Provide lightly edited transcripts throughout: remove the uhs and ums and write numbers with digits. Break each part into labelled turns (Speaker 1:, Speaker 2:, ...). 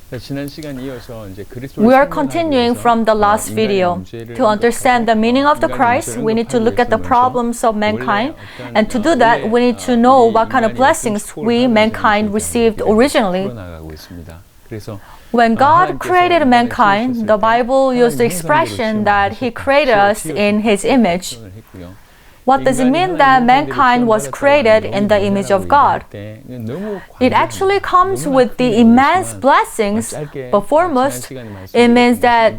Speaker 1: We are continuing from the last video. To understand the meaning of the Christ, we need to look at the problems of mankind. And to do that, we need to know what kind of blessings we, mankind, received originally. When God created mankind, the Bible used the expression that He created us in His image. What does it mean that mankind was created in the image of God? It actually comes with the immense blessings, but foremost, it means that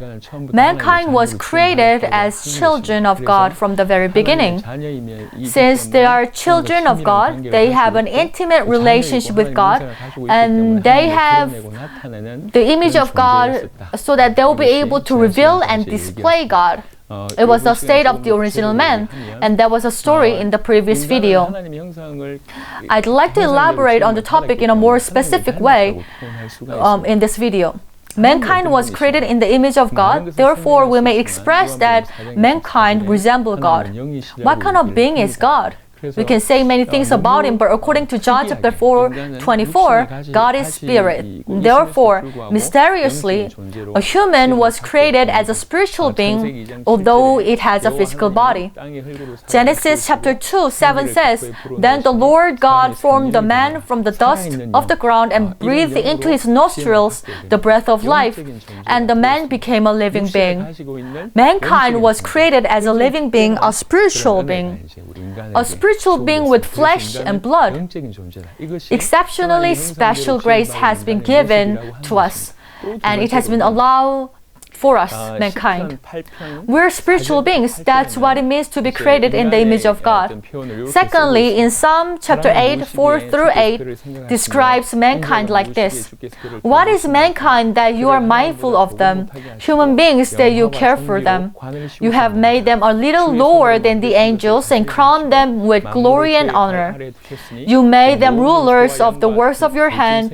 Speaker 1: mankind was created as children of God from the very beginning. Since they are children of God, they have an intimate relationship with God, and they have the image of God so that they will be able to reveal and display God. It was the state of the original man, and that was a story in the previous video. I'd like to elaborate on the topic in a more specific way in this video. Mankind was created in the image of God, therefore we may express that mankind resembles God. What kind of being is God? We can say many things about Him, but according to John chapter 4:24, God is spirit. Therefore, mysteriously, a human was created as a spiritual being, although it has a physical body. Genesis chapter 2:7 says, "Then the Lord God formed the man from the dust of the ground and breathed into his nostrils the breath of life, and the man became a living being." Mankind was created as a living being, a spiritual being. A spiritual being with flesh and blood. Exceptionally special grace has been given to us, and it has been allowed for us, mankind. We're spiritual beings. That's what it means to be created in the image of God. Secondly, in Psalm chapter 8:4-8 describes mankind like this. What is mankind that you are mindful of them? Human beings that you care for them. You have made them a little lower than the angels and crowned them with glory and honor. You made them rulers of the works of your hand.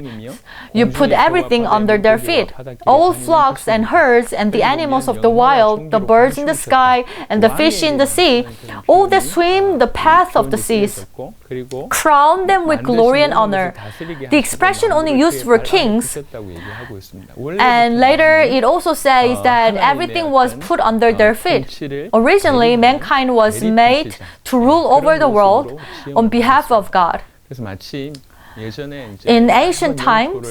Speaker 1: You put everything under their feet. All flocks and herds and the animals of the wild, the birds in the sky, and the fish in the sea, all that swim the path of the seas. Crown them with glory and honor. The expression only used for kings. And later it also says that everything was put under their feet. Originally, mankind was made to rule over the world on behalf of God. In ancient times,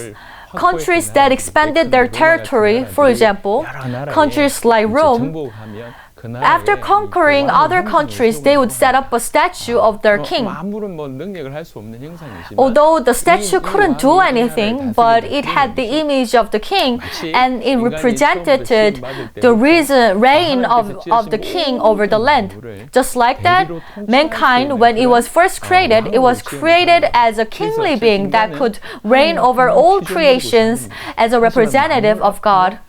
Speaker 1: countries that expanded their territory, for example, countries like Rome, after conquering other countries, they would set up a statue of their king. Although the statue couldn't do anything, but it had the image of the king, and it represented the reign of the king over the land. Just like that, mankind, when it was first created, it was created as a kingly being that could reign over all creations as a representative of God.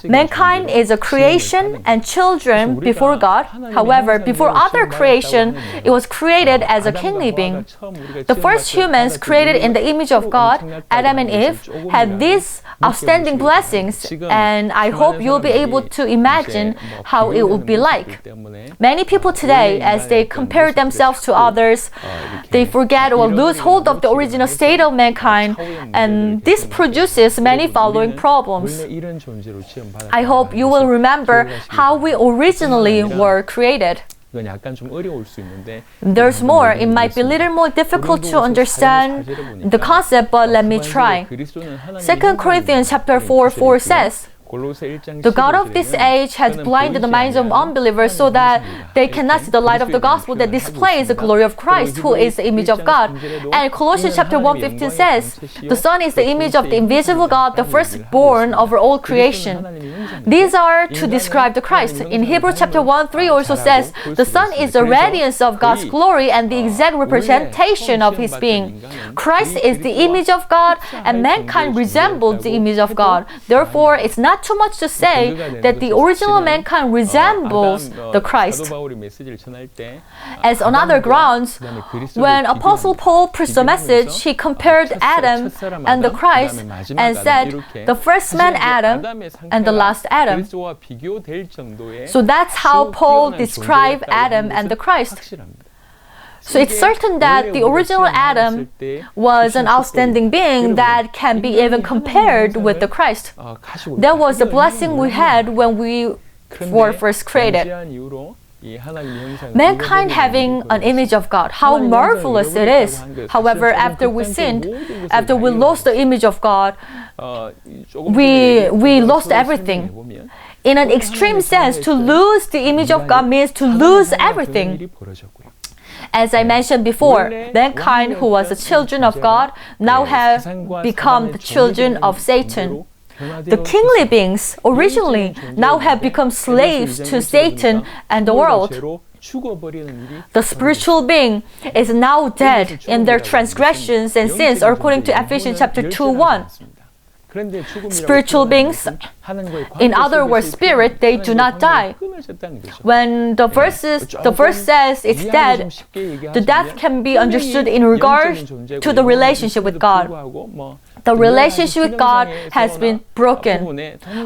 Speaker 1: Mankind is a creation and children before God. However, before other creation, it was created as a kingly being. The first humans created in the image of God, Adam and Eve, had these outstanding blessings, and I hope you'll be able to imagine how it would be like. Many people today, as they compare themselves to others, they forget or lose hold of the original state of mankind, and this produces many following problems. I hope you will remember how we originally were created. There's more. It might be a little more difficult to understand the concept, but let me try. 2 Corinthians chapter 4:4 says, "The God of this age has blinded the minds of unbelievers so that they cannot see the light of the gospel that displays the glory of Christ, who is the image of God." And Colossians chapter 1:15 says, "The Son is the image of the invisible God, the firstborn over all creation." These are to describe the Christ. In Hebrews chapter 1:3 also says, "The Son is the radiance of God's glory and the exact representation of His being." Christ is the image of God, and mankind resembles the image of God. Therefore, it's not too much to say that the original mankind resembles the Christ. As another grounds, when Apostle Paul preached the message, he compared Adam and the Christ and said, the first man Adam and the last Adam. So that's how Paul described Adam and the Christ. So it's certain that the original Adam was an outstanding being that can be even compared with the Christ. That was the blessing we had when we were first created. Mankind having an image of God, how marvelous it is. However, after we sinned, after we lost the image of God, we lost everything. In an extreme sense, to lose the image of God means to lose everything. As I mentioned before, mankind who was the children of God now have become the children of Satan. The kingly beings originally now have become slaves to Satan and the world. The spiritual being is now dead in their transgressions and sins according to Ephesians chapter 2:1. Spiritual beings, in other words, spirit, they do not die. When the verse says it's dead, the death can be understood in regard to the relationship with God. The relationship with God has been broken.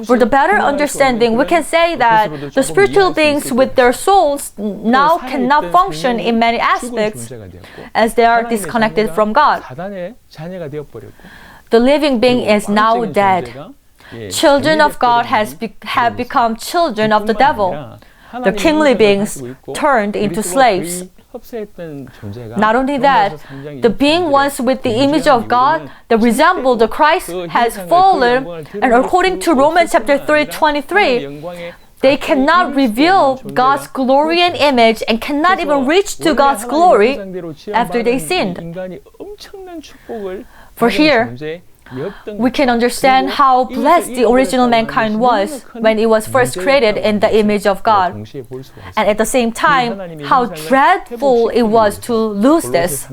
Speaker 1: For the better understanding, we can say that the spiritual beings with their souls now cannot function in many aspects as they are disconnected from God. The living being is now dead. Children of God have become children of the devil. The kingly beings turned into slaves. Not only that, the being once with the image of God that resembled the Christ has fallen, and according to Romans chapter 3:23, they cannot reveal God's glory and image and cannot even reach to God's glory after they sinned. For here, we can understand how blessed the original mankind was when it was first created in the image of God. And at the same time, how dreadful it was to lose this.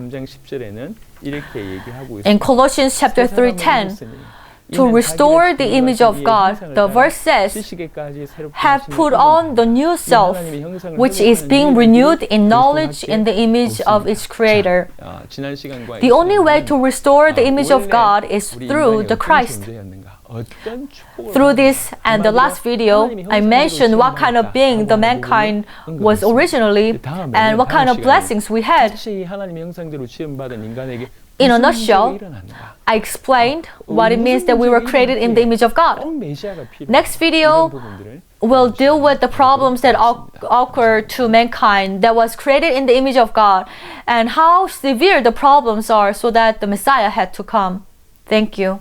Speaker 1: In Colossians chapter 3:10, to restore the image of God, the verse says, have put on the new self, which is being renewed in knowledge in the image of its creator. The only way to restore the image of God is through the Christ. Through this and the last video, I mentioned what kind of being the mankind was originally and what kind of blessings we had. In a nutshell, I explained what it means that we were created in the image of God. Next video will deal with the problems that occur to mankind that was created in the image of God and how severe the problems are so that the Messiah had to come. Thank you.